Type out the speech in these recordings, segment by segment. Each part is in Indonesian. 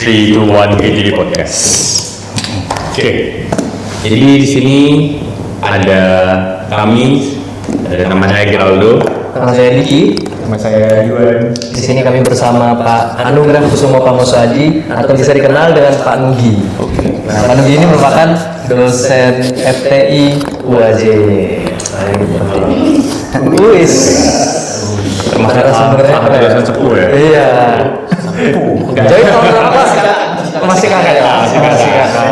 3, 2, 1, jadi podcast. Oke. Jadi di sini ada kami, ada nama saya Geraldo, Nama saya Diki. nama saya Yuan. Di sini kami bersama Pak Anugrah Kusumo Pamosaji atau bisa dikenal dengan Pak Nugi. Nah, Pak Nugi ini merupakan dosen FTI UAJ. Wis. Termasuk dosen sepuh ya. Iya. Jadi tahun berapa sekarang? Masih kakak ya? Masih kakak.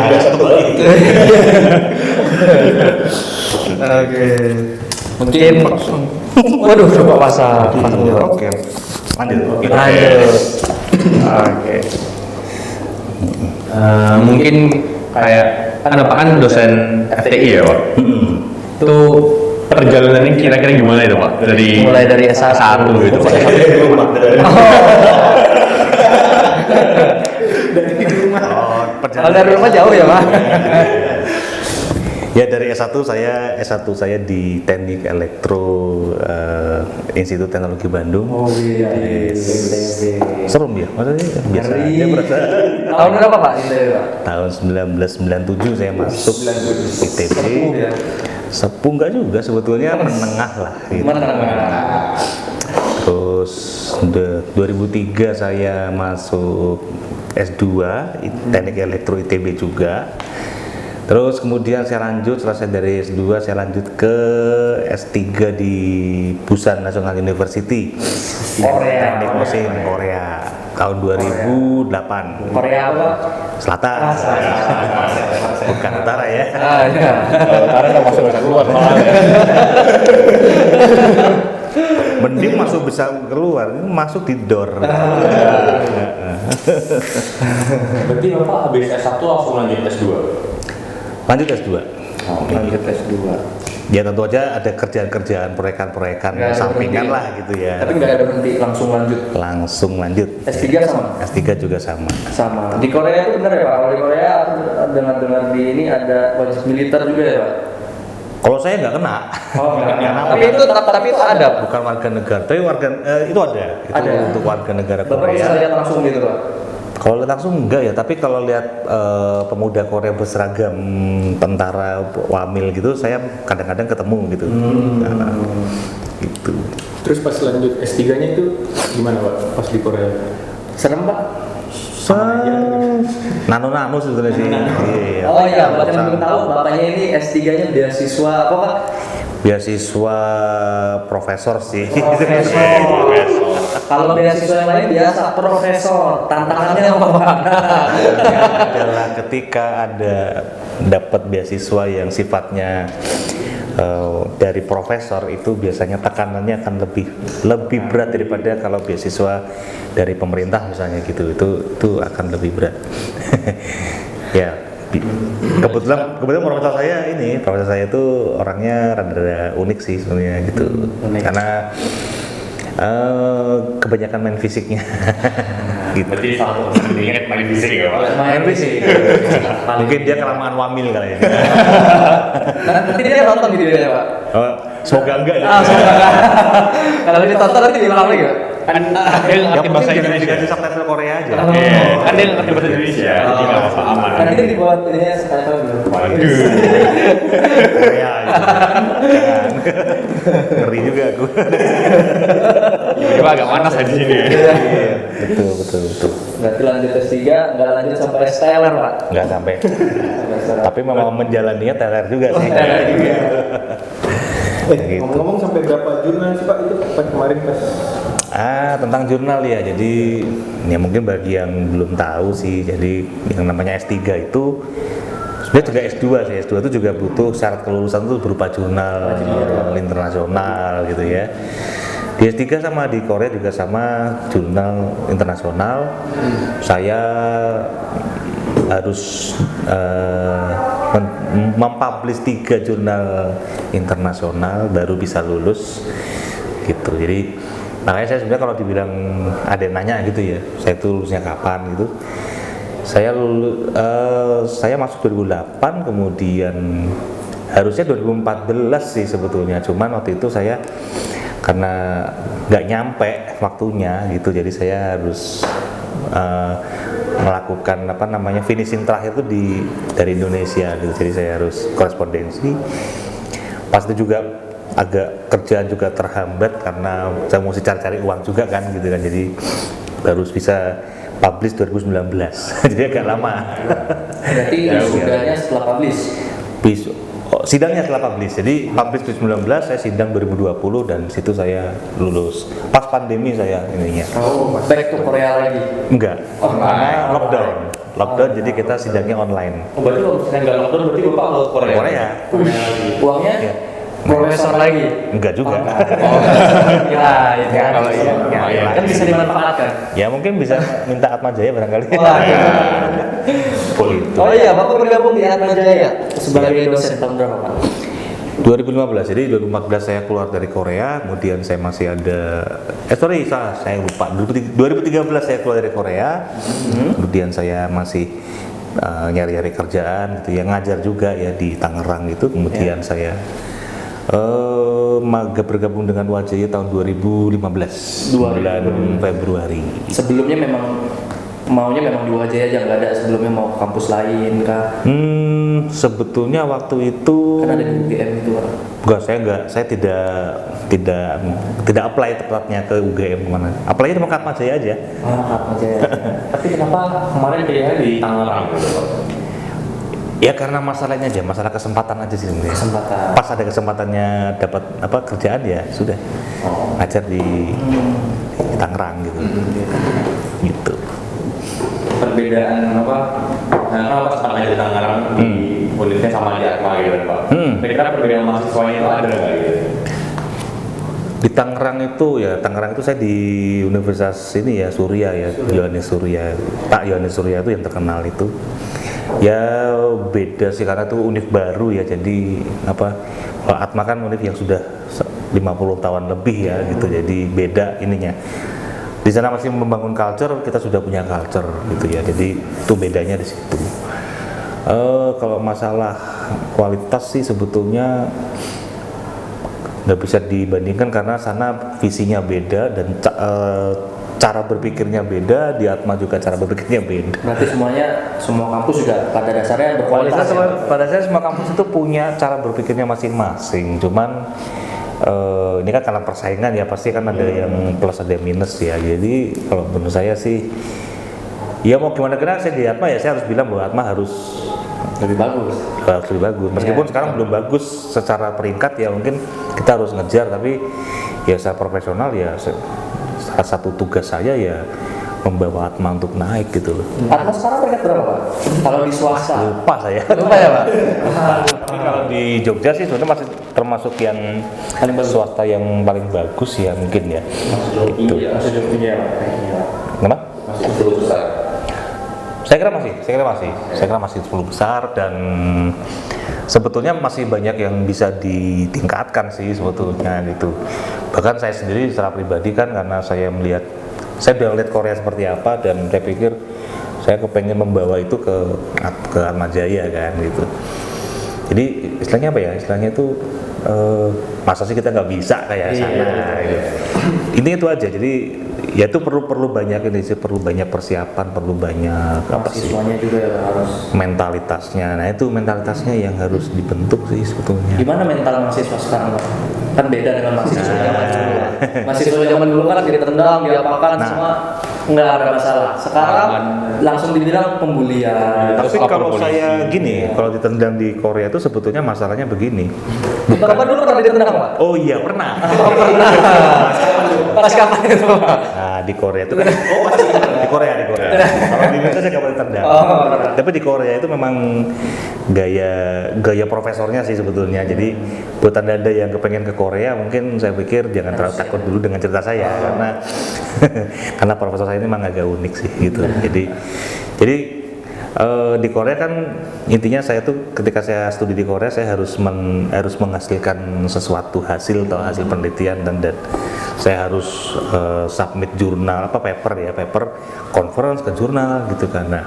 Oke. Mungkin waduh coba pasang Oke, lanjut. Oke. Mungkin kayak kan dosen FTI ya Pak. Itu perjalanannya kira-kira gimana itu Pak? Mulai dari S1 gitu Pak. Kalau dari rumah jauh ya Pak? Ya dari S1 saya di Teknik Elektro Institut Teknologi Bandung. Oh iya. Serem ya, maksudnya biasa aja berasa. Tahun berapa Pak? Tahun 1997 saya masuk ITB. Sepuh ya? Sepuh enggak juga sebetulnya, menengah lah gitu. Terus 2003 saya masuk S2 Teknik Elektro ITB juga. Terus kemudian saya lanjut, selesai dari S2 saya lanjut ke S3 di Busan National University Teknik Mesin Korea tahun 2008. Korea apa? Selatan. Bukan utara ya. Iya. Karena nggak masuk bisa keluar Mending masuk bisa keluar, ini masuk di door. Berarti Bapak habis S1 langsung lanjut S2? Lanjut S2. Lanjut S2. Ya tentu aja ada kerjaan-kerjaan, proyekan-proyekan sampingan lah gitu ya. Tapi nggak ada berhenti, langsung lanjut. Langsung lanjut. S3 sama? S3 juga sama. Sama. Di Korea itu benar ya Pak? Kalau di Korea dengar-dengar di ini ada wajib militer juga ya Pak? Kalau saya nggak kena. Oh, Karena tapi itu ada. bukan warga negara, tapi itu ada. Itu Ada. untuk warga negara Bapak bisa Korea. lihat langsung gitu Pak? Kalau lihat langsung enggak ya, tapi kalau lihat pemuda Korea berseragam tentara wamil gitu, saya kadang-kadang ketemu gitu. Nah, gitu. Terus pas lanjut S3-nya itu gimana Pak pas di Korea? Serem Pak? Nano sebetulnya sih. Iya. Oh iya, buat yang belum tahu, bapaknya ini S3-nya beasiswa apa Pak? Beasiswa profesor sih. Profesor. Kalau beasiswa yang lain biasa profesor. Tantangannya apa Pak? Adalah ketika ada dapat beasiswa yang sifatnya dari profesor, itu biasanya tekanannya akan lebih berat daripada kalau beasiswa dari pemerintah misalnya gitu. Itu akan lebih berat. Ya. Kebetulan profesor saya itu orangnya rada unik sih sebenarnya gitu. Karena kebanyakan main fisiknya. Gitu. Berarti satu ingat main fisik ya Pak? Main fisik. Mungkin dia kelamaan wamil kali ya. Nanti dia nonton videonya Pak. Oh, semoga enggak ya. Semoga enggak. Kalau dia tonton nanti diulang lagi Pak. Kan dia Yang ngerti bahasa penting jangan Indonesia. dikasih subtitle Korea aja. Kan dia ngerti bahasa Indonesia, jadi nggak apa-apa aman. Nanti dia dibuat ini subtitle dulu. Waduh. Korea gitu. Jangan. Ngeri juga aku. Tiba-tiba agak panas di sini ya. Betul. Berarti lanjut S3, nggak lanjut sampai STLR Pak? Nggak sampai. Tapi memang menjalaninya teler juga sih. Gitu. Ngomong-ngomong sampai berapa jurnal sih Pak itu pas kemarin pas? Tentang jurnal ya, jadi ya mungkin bagi yang belum tahu sih, jadi yang namanya S3 itu sebenarnya juga S2 sih, S2 itu juga butuh syarat kelulusan itu berupa jurnal internasional gitu ya. Di S3 sama di Korea juga sama, jurnal internasional. Saya harus mempublish 3 jurnal internasional baru bisa lulus gitu. Jadi makanya saya sebenarnya kalau dibilang ada yang nanya gitu ya, saya itu lulusnya kapan gitu, saya masuk 2008, kemudian harusnya 2014 sih sebetulnya, cuman waktu itu saya karena nggak nyampe waktunya gitu, jadi saya harus melakukan apa namanya finishing terakhir itu dari Indonesia gitu, jadi saya harus korespondensi. Pas itu juga agak kerjaan juga terhambat karena saya mesti cari-cari uang juga kan gitu kan, jadi baru bisa publish 2019 jadi agak lama. Berarti wisudanya setelah publish. Sidangnya setelah publish, jadi publish 2019, saya sidang 2020 dan situ saya lulus. Pas pandemi saya ininya. Back to Korea lagi. Enggak, karena lockdown, jadi kita sidangnya online. Oh, berarti kalau misalnya nggak lockdown, berarti Bapak ke Korea? Korea. Uangnya Iya. profesor lagi. Enggak juga. Kirain kan. Kalau iya, Kan bisa dimanfaatkan. Ya mungkin bisa minta Atma Jaya barangkali. Gitu. Oh iya, Bapak bergabung di Atma Jaya sebagai dosen tahun berapa, Pak? 2015, jadi 2014 saya keluar dari Korea, kemudian saya masih ada, saya lupa, 2013 saya keluar dari Korea, kemudian saya masih nyari-nyari kerjaan gitu ya, ngajar juga ya di Tangerang gitu, kemudian saya bergabung dengan Wajaya tahun 2015, bulan Februari. Sebelumnya memang maunya memang di Wajaya aja, nggak ada sebelumnya mau ke kampus lain kah? Sebetulnya waktu itu Kan ada di UGM itu, Pak. saya tidak apply tepatnya ke UGM kemana. Apply cuma ke Atma Jaya aja. Atma Jaya. Tapi kenapa kemarin pilihannya di Tangerang gitu, Pak? Ya karena masalahnya aja, masalah kesempatan aja sih sebenarnya. Kesempatan. Pas ada kesempatannya dapat kerjaan ya sudah. Ngajar di Tangerang gitu. Gitu. Perbedaan apa? Kenapa sekarang aja di Tangerang di Unitnya sama di Atma gitu, Pak? Kira-kira perbedaan mahasiswanya itu ada nggak gitu? Di Tangerang itu saya di Universitas ini ya, Surya ya, Yohanes Surya. Pak Yohanes Surya itu yang terkenal itu. Ya beda sih karena itu univ baru ya, jadi apa, kalau Atma kan univ yang sudah 50 tahun lebih ya gitu, jadi beda ininya. Di sana masih membangun culture, kita sudah punya culture gitu ya, jadi itu bedanya di situ. Kalau masalah kualitas sih sebetulnya nggak bisa dibandingkan karena sana visinya beda dan cara berpikirnya beda, di Atma juga cara berpikirnya beda. Berarti semua kampus juga pada dasarnya berkualitas. Pada dasarnya semua kampus itu punya cara berpikirnya masing-masing, cuman ini kan karena persaingan ya, pasti kan ada yang plus ada yang minus ya. Jadi kalau menurut saya sih ya mau gimana kira saya di Atma ya saya harus bilang bahwa Atma harus lebih bagus. Meskipun sekarang belum bagus secara peringkat ya, mungkin kita harus ngejar, tapi ya secara profesional ya salah satu tugas saya ya membawa Atma untuk naik gitu loh. Atma sekarang peringkat berapa, Pak? Kalau di swasta? Lupa saya. Lupa ya, Pak? Tapi kalau di Jogja sih sebenarnya masih termasuk yang Paling bagus. swasta yang paling bagus ya mungkin ya. Itu. Masih tinggi ya, Kenapa? masih 10 besar. Saya kira masih 10 besar dan sebetulnya masih banyak yang bisa ditingkatkan sih sebetulnya gitu. Bahkan saya sendiri secara pribadi kan karena saya udah lihat Korea seperti apa dan saya pikir saya kepengen membawa itu ke Atma Jaya kan gitu. Jadi istilahnya apa ya? Istilahnya itu masa sih kita nggak bisa kayak sana gitu. Ini itu aja. Jadi ya itu perlu banyak ini sih, perlu banyak persiapan, perlu banyak apa sih? Mahasiswanya juga ya harus. Mentalitasnya. Nah, itu mentalitasnya yang harus dibentuk sih sebetulnya. Gimana mental mahasiswa sekarang, Pak? Kan beda dengan mahasiswa zaman dulu. Mahasiswa zaman dulu kan ditendang, diapakan semua nggak ada masalah. Sekarang langsung dibilang pembulian. Tapi Terus kalau lapor saya gini, kalau ditendang di Korea itu sebetulnya masalahnya begini. Bapak dulu pernah ditendang, Pak? Oh iya pernah. Pas kapan itu, Pak? Nah di Korea itu kan, di Korea. Kalau di Indonesia saya nggak boleh tendang. Tapi di Korea itu memang gaya profesornya sih sebetulnya. Jadi buat anda yang kepengen ke Korea, mungkin saya pikir jangan terlalu takut dulu dengan cerita saya karena profesor saya ini memang agak unik sih gitu. Jadi di Korea kan intinya saya tuh ketika saya studi di Korea saya harus menghasilkan sesuatu hasil penelitian dan saya harus submit jurnal paper conference ke jurnal gitu kan. Nah,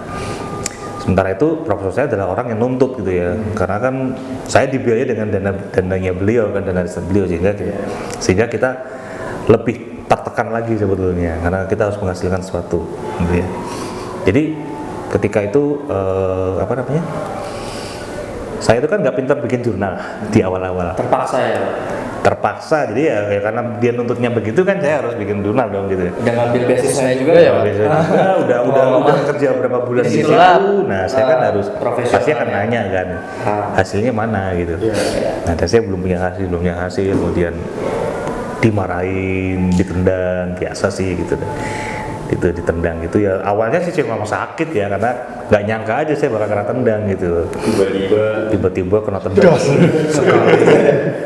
sementara itu profesor saya adalah orang yang nuntut gitu ya, karena kan saya dibiayai dengan dananya beliau kan, dana riset beliau sehingga kita lebih tertekan lagi sebetulnya karena kita harus menghasilkan sesuatu gitu ya. Jadi ketika itu apa namanya? Saya itu kan nggak pintar bikin jurnal di awal-awal. Terpaksa ya, Pak? Terpaksa, jadi ya karena dia nuntutnya begitu kan saya harus bikin jurnal dong gitu. Udah ngambil beasiswanya juga ya, Pak? Udah kerja berapa bulan di situ. Disitulah, Nah, saya kan harus profesional pasti akan ya. nanya kan hasilnya mana gitu. Nah, dan saya belum punya hasil, kemudian dimarahin, ditendang, biasa sih gitu. Itu ditendang gitu ya. Awalnya sih cuma sakit ya, karena nggak nyangka aja saya bakal kena tendang gitu. Tiba-tiba kena tendang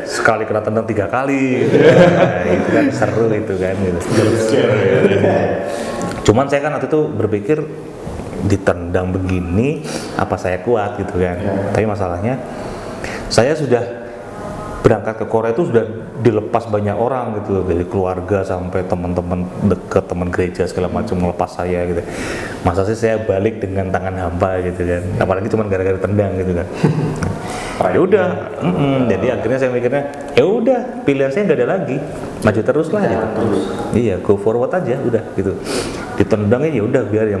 sekali kena tendang 3 kali gitu. Nah, itu kan seru itu kan gitu. Cuman saya kan waktu itu berpikir ditendang begini apa saya kuat gitu kan. Tapi masalahnya saya sudah berangkat ke Korea itu sudah dilepas banyak orang gitu, dari keluarga sampai teman-teman dekat, teman gereja segala macam melepas saya gitu. Masa sih saya balik dengan tangan hampa gitu kan, apalagi cuma gara-gara tendang gitu kan. Ya udah, jadi akhirnya saya mikirnya ya udah, pilihan saya nggak ada lagi, maju terus lah gitu. Iya, go forward aja udah gitu. Ditendangnya ya udah, biar yang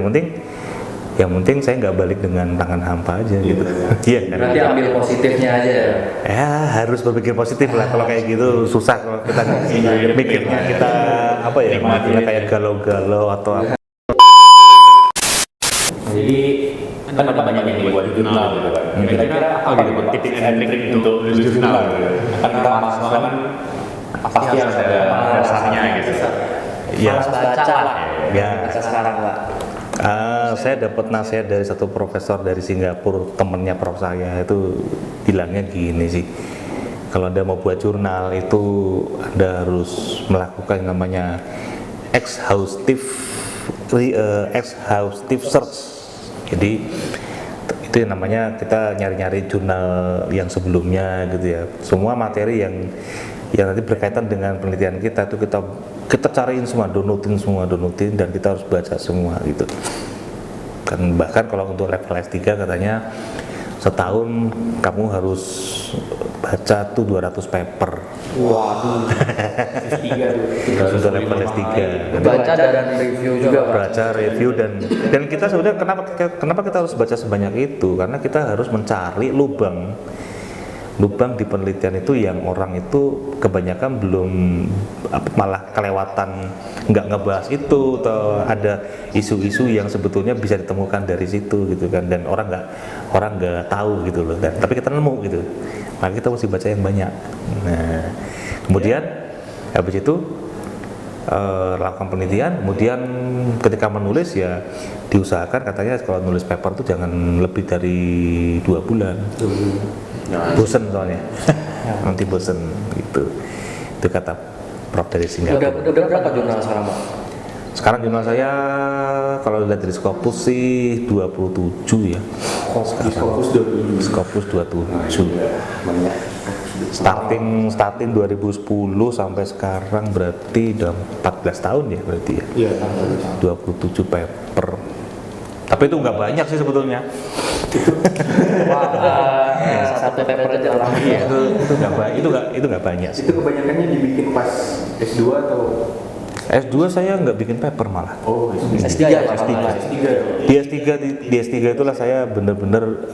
penting saya nggak balik dengan tangan hampa aja gitu. Iya kan. Berarti ambil positifnya aja ya. Ya harus berpikir positif lah, kalau kayak gitu susah kalau kita mikirnya kita apa ya, mikirnya kayak galau-galau atau apa. Jadi kan ada banyak yang buat jurnal gitu kan. Kira-kira apa gitu tips and trik untuk nulis jurnal gitu. Kan kita mahasiswa kan pasti harus ada dasarnya gitu. Ya, Harus baca lah. Ya. Baca sekarang, Pak. Saya dapat nasihat dari satu profesor dari Singapura, temennya prof saya, itu bilangnya gini sih, kalau Anda mau buat jurnal itu Anda harus melakukan yang namanya exhaustive search. Jadi itu yang namanya kita nyari-nyari jurnal yang sebelumnya gitu ya, semua materi yang nanti berkaitan dengan penelitian kita itu kita cariin semua, downloadin dan kita harus baca semua gitu kan. Bahkan kalau untuk level S3 katanya setahun kamu harus baca tuh 200 paper. Waduh. Untuk level S3 Baca dan review juga, Pak. baca review dan kita sebenarnya kenapa kita harus baca sebanyak itu, karena kita harus mencari lubang di penelitian itu yang orang itu kebanyakan belum, malah kelewatan, nggak ngebahas itu, atau ada isu-isu yang sebetulnya bisa ditemukan dari situ gitu kan, dan orang nggak tahu gitu loh, dan tapi kita nemu gitu, maka kita mesti baca yang banyak. Nah kemudian habis itu lakukan penelitian, kemudian ketika menulis ya diusahakan, katanya kalau nulis paper tuh jangan lebih dari 2 bulan. Bosen soalnya, nanti bosen gitu. Itu kata prof dari Singapura. Udah berapa jurnal sekarang, Pak? Sekarang jurnal saya kalau lihat dari Scopus sih 27 ya. Scopus 27. Starting 2010 sampai sekarang berarti udah 14 tahun ya berarti ya. Iya. 27 paper. Tapi itu nggak banyak sih sebetulnya. Satu paper aja lah. Iya, itu nggak banyak sih. Itu kebanyakannya dibikin pas S2 atau? S2 saya nggak bikin paper malah. Oh, S3 ya, Pak? S3. Di S3 itulah saya bener-bener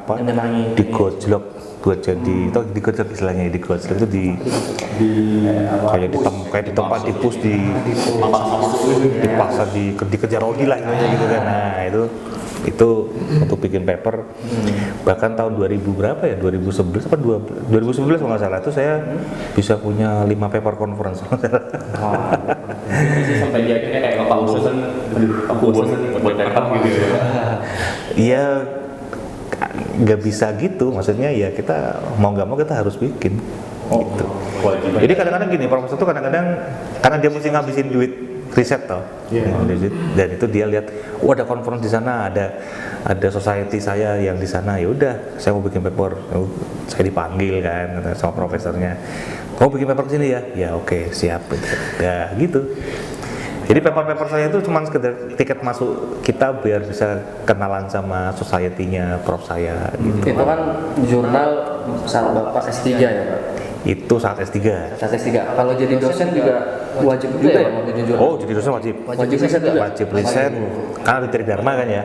Menyenangi. digojlok buat jadi, itu digojlok istilahnya, digojlok itu kayak di tempat dipus dipaksa dikejar Rodi lah gitu kan. Nah itu untuk bikin paper. Bahkan tahun 2000 berapa ya, 2011 apa 2011 kalau nggak salah itu saya bisa punya 5 paper conference. Sampai dia kayak Pak bosan buat paper gitu. Iya, nggak bisa gitu, maksudnya ya kita mau nggak mau kita harus bikin gitu. Jadi kadang-kadang gini, profesor tuh kadang-kadang karena dia mesti ngabisin duit riset toh, dan itu dia lihat, ada conference di sana, ada society saya yang di sana, ya udah saya mau bikin paper, saya dipanggil kan sama profesornya, kamu bikin paper kesini ya oke, siap gitu. Jadi paper-paper saya itu cuma sekedar tiket masuk kita biar bisa kenalan sama society-nya prof saya gitu. Itu kan jurnal saat Bapak S3 ya, Pak? Itu saat S3. Saat S3. Kalau jadi dosen juga wajib juga ya Pak jujur. Oh, jadi dosen wajib. Wajib riset juga. Wajib riset. Karena di Tridharma kan ya.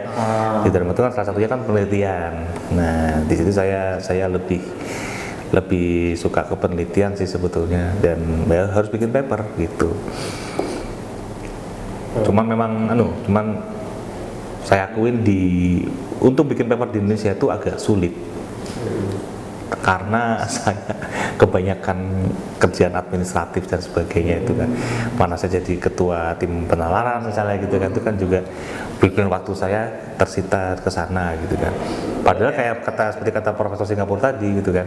Di Tridharma itu kan salah satunya kan penelitian. Nah, di situ saya lebih suka ke penelitian sih sebetulnya, dan ya harus bikin paper gitu. Cuman saya akuin untuk bikin paper di Indonesia itu agak sulit. Karena saya kebanyakan kerjaan administratif dan sebagainya itu kan, mana saya jadi ketua tim penalaran misalnya gitu kan, itu kan juga bikin waktu saya tersita ke sana gitu kan. Padahal seperti kata Profesor Singapura tadi gitu kan,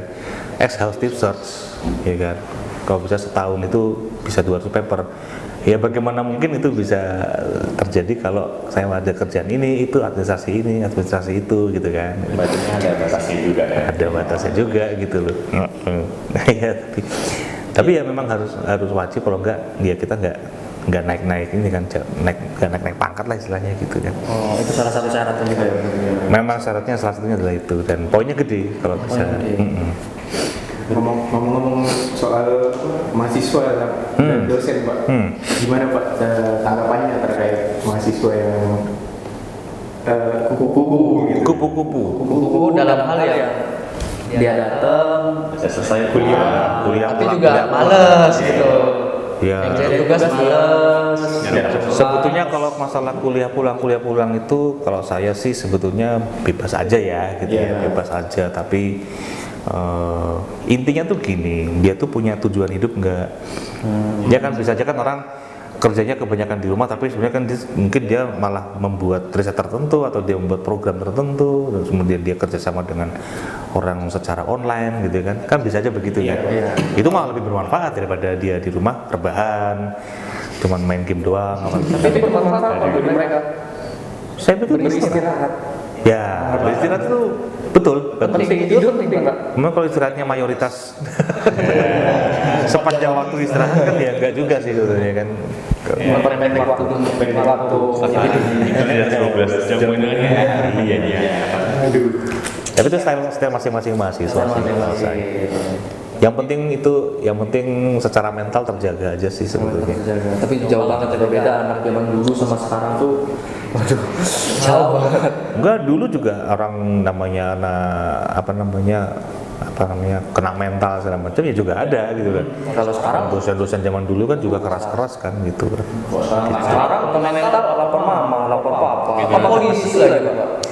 exhaustive search ya kan, kalau bisa setahun itu bisa 200 paper. Ya bagaimana mungkin itu bisa terjadi kalau saya ada kerjaan ini, itu administrasi itu gitu kan. Berarti ada batasnya juga ya. Ada batasnya juga gitu loh. Ya, tapi ya memang harus wajib, kalau enggak ya kita enggak naik ini kan, naik pangkat lah istilahnya gitu kan. Oh, itu salah satu syaratnya juga ya. Memang syaratnya salah satunya adalah itu, dan poinnya gede kalau bisa. Ngomong-ngomong soal mahasiswa dan dosen Pak, gimana Pak tanggapannya terkait mahasiswa yang kupu-kupu gitu? Kupu-kupu dalam hal yang dia datang Selesai kuliah tapi pulang juga tidak males gitu. Ya. Yang tugas males. Sebetulnya kalau masalah kuliah pulang itu, kalau saya sih sebetulnya bebas aja ya gitu ya, bebas aja, tapi intinya tuh gini, dia tuh punya tujuan hidup enggak? Dia kan bisa aja kan orang kerjanya kebanyakan di rumah, tapi sebenarnya kan mungkin dia malah membuat riset tertentu atau dia membuat program tertentu, dan kemudian dia kerjasama dengan orang secara online gitu kan bisa aja begitu kan. Itu malah lebih bermanfaat daripada dia di rumah rebahan, cuman main game doang. Tapi itu bermanfaat bagi mereka. Saya pikir istirahat. Ya, beristirahat itu betul. Penting tidur penting Pak. Memang kalau istirahatnya mayoritas sepanjang waktu istirahat kan ya enggak juga sih sebetulnya kan. Memperpendek waktu. Itu 12 jam ini. Iya. Tapi itu style masing-masing mahasiswa sih. Yang penting secara mental terjaga aja sih sebetulnya. Tapi jauh banget ya, berbeda anak zaman dulu sama sekarang tuh. Waduh, jauh banget. Enggak, dulu juga orang namanya kena mental segala macam ya juga ada gitu kan. Kalau sekarang dosen-dosen zaman dulu kan juga keras-keras kan gitu kan. sekarang kena mental lapor mama, lapor papa, apa polisi lagi Pak.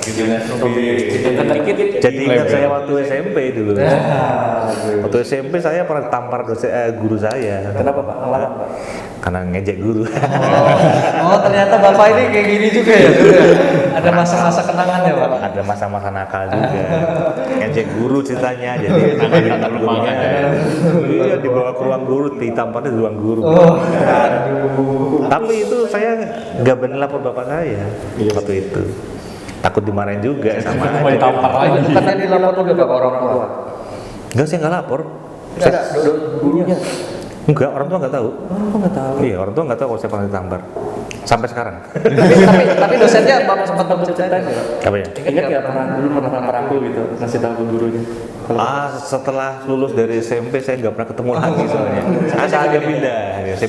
Jadi ingat saya waktu SMP dulu. Waktu SMP saya pernah tampar guru saya. Kenapa Pak? Ngelawan Pak? Karena ngejek guru. Oh ternyata Bapak ini kayak gini juga ya? Ada masa-masa kenangannya Pak? Ada masa-masa nakal juga. Ngejek guru ceritanya, jadi gurunya iya dibawa ke ruang guru, ditamparnya di ruang guru. Tapi itu saya nggak berani lapor bapak saya waktu itu. Takut dimarahin juga sama aja. Tampar lagi. Itu kan dilapor juga ke orang tua? Enggak, saya nggak lapor. Gurunya? Enggak, orang tua nggak tahu. Oh nggak tahu. Iya, orang tua nggak tahu kalau saya pernah ditampar. Sampai sekarang. tapi dosennya Bapak sempat ceritain nggak? Apa ya? Ingat nggak pernah nampar aku gitu, ngasih tahu ke gurunya? Setelah lulus dari SMP saya nggak pernah ketemu lagi soalnya. Saya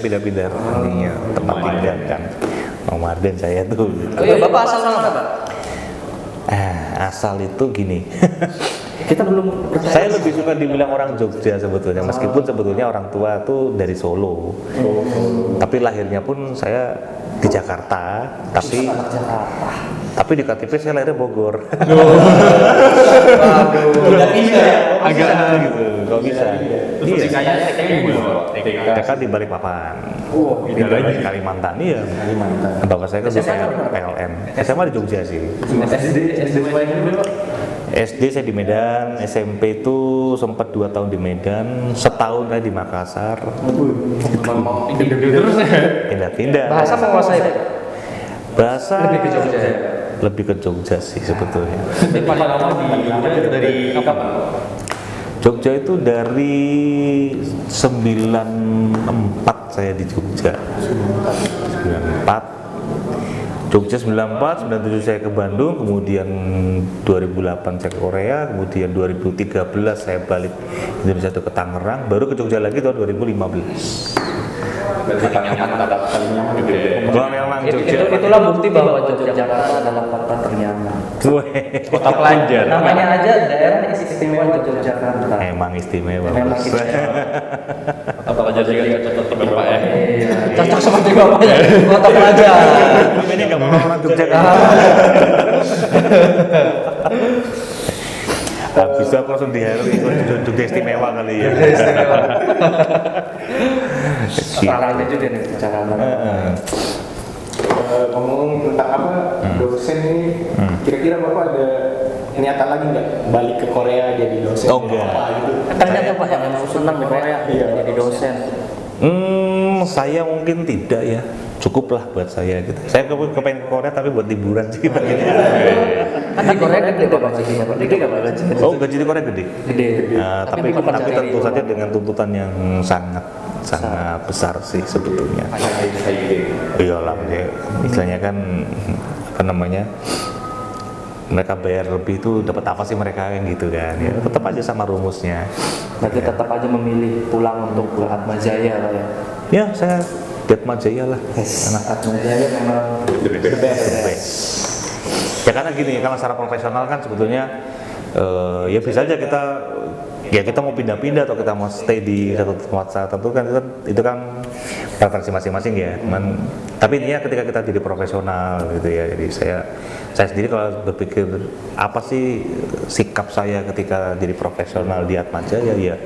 pindah-pindah. Iya, tempat tinggal kan. Nomaden saya tuh. Oh iya, Bapak asal mana Pak? Asal itu gini. Kita belum Saya lebih suka dibilang orang Jogja sebetulnya, meskipun sebetulnya orang tua tuh dari Solo. Tapi lahirnya pun saya di Jakarta, tapi di KTP saya lahirnya Bogor. Agak gitu, kok bisa? Iya. TK di Balikpapan. Di Kalimantan, iya. Bapak saya kan PLN. SMA di Jogja sih. SD saya di Medan, SMP itu sempat 2 tahun di Medan, setahun saya di Makassar. Pindah-pindah. Bahasa menguasai Pak? Bahasa Lebih ke Jogja ya? Lebih ke Jogja sih sebetulnya. Paling lama dari kapan? Jogja itu dari 94 saya di Jogja. 94. Jogja 94, 97 saya ke Bandung, kemudian 2008 saya ke Korea, kemudian 2013 saya balik Indonesia itu ke Tangerang, baru ke Jogja lagi tahun 2015. Berarti paling nyaman gitu ya. Kalau memang Jogja, Itulah bukti bahwa Yogyakarta adalah kota ternyaman. kota pelajar. Namanya aja daerah istimewa Yogyakarta. Emang istimewa. Memang Bos. istimewa. Apa aja juga cocok sama Bapak ya. Cocok seperti bapaknya, kota pelajar. Ini nggak mau orang Yogyakarta. Habis itu aku langsung diharui Jogja istimewa kali ya. Caranya juga nih cara. Ngomong tentang apa dosen ini, kira-kira Bapak ada niatan lagi nggak balik ke Korea jadi dosen? Oh, enggak. Apa gitu? Ternyata Pak yang senang di Korea jadi dosen. Saya mungkin tidak ya. Cukup lah buat saya gitu. Saya kepengen ke Korea tapi buat liburan sih pengennya. Kan di Korea gede Pak gajinya, Pak. Gede nggak Pak gajinya? Oh, gaji di Korea gede. Gede. Nah, tapi tentu saja dengan tuntutan yang sangat besar sih sebetulnya. Iyalah, ya, istilahnya kan apa namanya, mereka bayar lebih itu dapat apa sih mereka yang gitu kan? Ya, tetap aja sama rumusnya. Berarti tetap aja memilih pulang untuk ke Atma Jaya Pak ya. Ya, saya di Atma Jaya lah. Atma Jaya memang The best. Ya karena gini, karena secara profesional kan sebetulnya ya bisa aja kita mau pindah-pindah atau kita mau stay di satu tempat tertentu kan itu kan preferensi masing-masing ya. Tapi intinya ketika kita jadi profesional gitu ya. Jadi saya sendiri kalau berpikir apa sih sikap saya ketika jadi profesional di Atma Jaya ya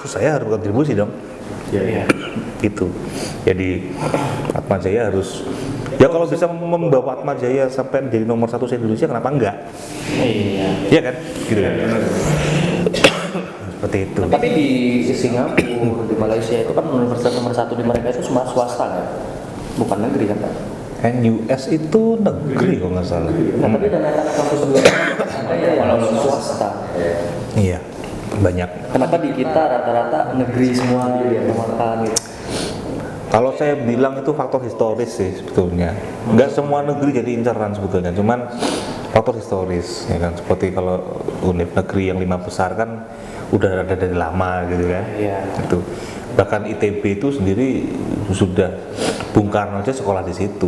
saya harus kontribusi dong. Iya. Gitu. Jadi Atma Jaya harus ya kalau bisa membawa Atma Jaya sampai jadi nomor 1 di Indonesia kenapa enggak? Iya. Iya kan? Gitu kan? Seperti itu. Tapi di Singapura, di Malaysia itu kan universitas nomor 1 di mereka itu semua swasta kan? Bukan negeri kan Pak? NUS itu negeri kalau nggak salah. Nah, tapi dan anak kampus juga ada yang swasta. Iya, banyak. Kenapa di kita rata-rata negeri semua yang makan gitu? Kalau saya bilang itu faktor historis sih sebetulnya. Nggak semua negeri jadi inceran sebetulnya, cuman faktor historis ya kan. Seperti kalau univ negeri yang 5 besar kan udah ada dari lama gitu kan. Iya. Itu bahkan ITB itu sendiri sudah Bung Karno aja sekolah di situ.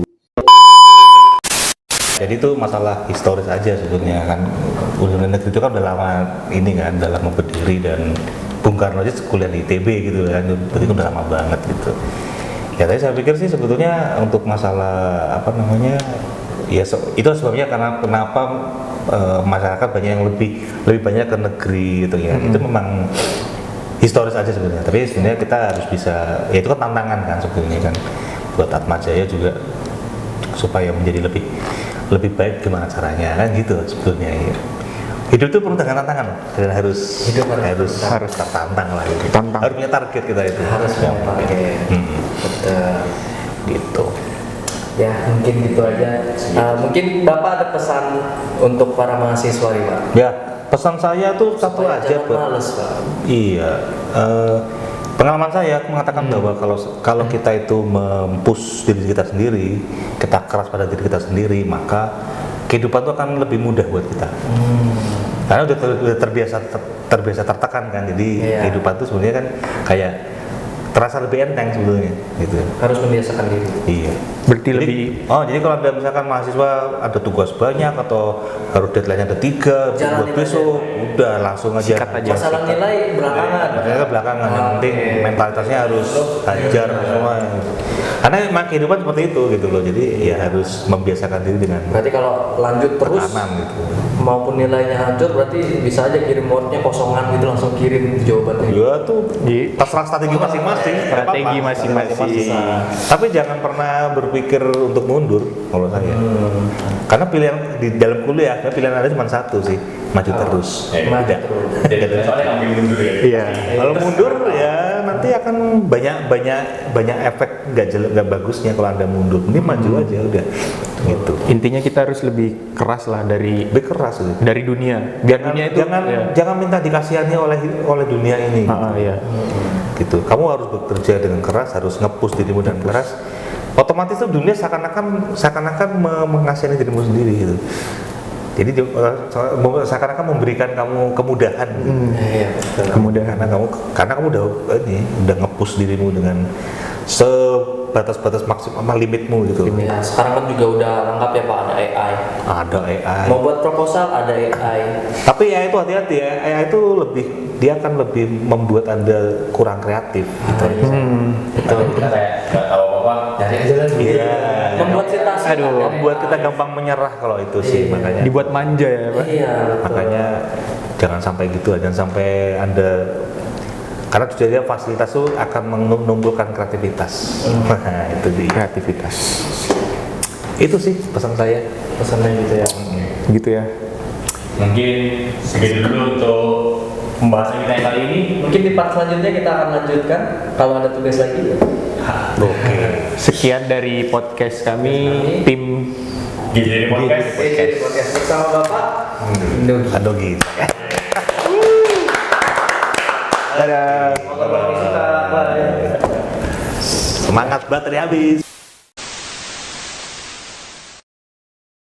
Jadi itu masalah historis aja sebetulnya kan. Universitas negeri itu kan udah lama ini kan, udah lama berdiri dan Bung Karno aja kuliah di ITB gitu kan. Jadi itu udah lama banget gitu. Ya, tapi saya pikir sih sebetulnya untuk masalah apa namanya, ya itu sebabnya karena kenapa masyarakat banyak yang lebih banyak ke negeri gitu ya. Itu memang historis aja sebenarnya. Tapi sebenarnya kita harus bisa, ya itu kan tantangan kan sebetulnya kan buat Atma Jaya juga supaya menjadi lebih baik gimana caranya kan gitu sebetulnya ya. Hidup itu penuh dengan tantangan dan harus tertantang lah gitu. Harus punya target kita itu. Harus punya target. Gitu. Ya mungkin gitu aja. Mungkin Bapak ada pesan untuk para mahasiswa nih Pak? Ya, pesan saya tuh satu Supaya aja jangan males, Pak. Iya. Pengalaman saya mengatakan bahwa kalau kita itu mempush diri kita sendiri, kita keras pada diri kita sendiri, maka kehidupan itu akan lebih mudah buat kita. Karena udah terbiasa tertekan kan, jadi kehidupan itu sebenarnya kan kayak terasa lebih enteng sebetulnya gitu. Harus membiasakan diri. Iya. Berarti Jadi kalau ada misalkan mahasiswa ada tugas banyak atau harus deadline-nya ada 3 buat besok, udah langsung aja. Masalah nilai belakangan. Masalah belakangan, yang penting mentalitasnya harus hajar semua. Karena memang kehidupan seperti itu gitu loh. Jadi ya harus membiasakan diri dengan Berarti kalau lanjut terus tekanan gitu. maupun nilainya hancur, berarti bisa aja kirim wordnya kosongan gitu, langsung kirim jawabannya. Ya tuh terserah strategi masing-masing. Strategi masing-masing. Tapi jangan pernah berpikir untuk mundur kalau saya. Karena pilihan di dalam kuliah, pilihan ada cuma satu sih, maju terus. Maju Tidak. terus. Tidak. soalnya nggak mungkin mundur ya. Iya. Kalau mundur ya nanti akan banyak efek nggak bagusnya kalau Anda mundur. Ini maju aja udah. Gitu. Intinya kita harus lebih keras lah dari Lebih keras gitu. dari dunia. Biar dunia itu Jangan minta dikasihani oleh dunia ini. iya. Gitu. Kamu harus bekerja dengan keras, harus nge-push dirimu dengan keras otomatis tuh dunia seakan-akan mengasihani dirimu sendiri gitu. Jadi seakan-akan memberikan kamu kemudahan. Iya, betul. Kemudahan karena kamu udah nge-push dirimu dengan sebatas-batas maksimal limitmu gitu. Ya, sekarang kan juga udah lengkap ya Pak, ada AI. Ada AI. Mau buat proposal ada AI. Tapi AI itu hati-hati ya. AI itu dia akan lebih membuat Anda kurang kreatif gitu. Betul. Kita kayak nggak tahu apa-apa, cari aja lah. Iya. Membuat kita Membuat kita gampang menyerah kalau itu sih makanya. Dibuat manja ya Pak. Iya, betul. Makanya jangan sampai gitu, jangan sampai Anda karena tujuannya fasilitas itu akan menumbuhkan kreativitas. Nah, itu dia. Kreativitas. Itu sih pesan saya. Pesannya gitu ya. Gitu ya. Mungkin segitu dulu untuk pembahasan kita yang kali ini. Mungkin di part selanjutnya kita akan lanjutkan kalau ada tugas lagi ya. Oke. Sekian dari podcast kami tim Jadi podcast. Jadi podcast bersama Bapak. Adogi. Dadah. Semoga Bapak suka. Bye. Semangat baterai habis.